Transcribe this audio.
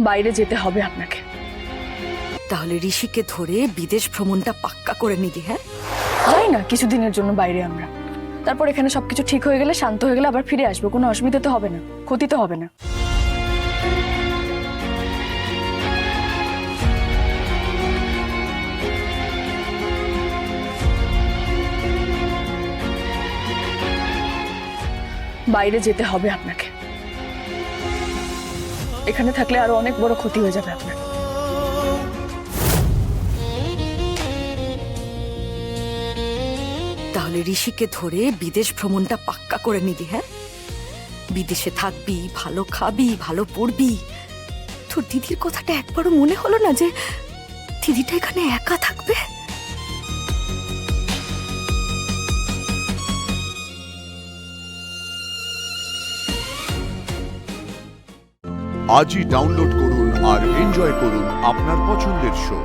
বাইরে যেতে হবে আপনাকে। তাহলে ঋষিকে ধরে বিদেশ ভ্রমণটা পাক্কা করে নিলি? হ্যাঁ, যাই না কিছুদিনের জন্য বাইরে আমরা, তারপর এখানে সবকিছু ঠিক হয়ে গেলে, শান্ত হয়ে গেলে আবার ফিরে আসবো। কোনো অসুবিধা তো হবে না, ক্ষতি তো হবে না। বাইরে যেতে হবে আপনাকে। এখানে থাকলে আরো অনেক বড় ক্ষতি হয়ে যাবে আপনার। তাহলে ঋষিকে ধরে বিদেশ ভ্রমণটা পাক্কা করে নিলি? হ্যাঁ, বিদেশে থাকবি, ভালো খাবি, ভালো পড়বি। তোর দিদির কথাটা একবারও মনে হলো না যে দিদিটা এখানে একা থাকবে? আজই ডাউনলোড করুন আর এনজয় করুন আপনার পছন্দের শো।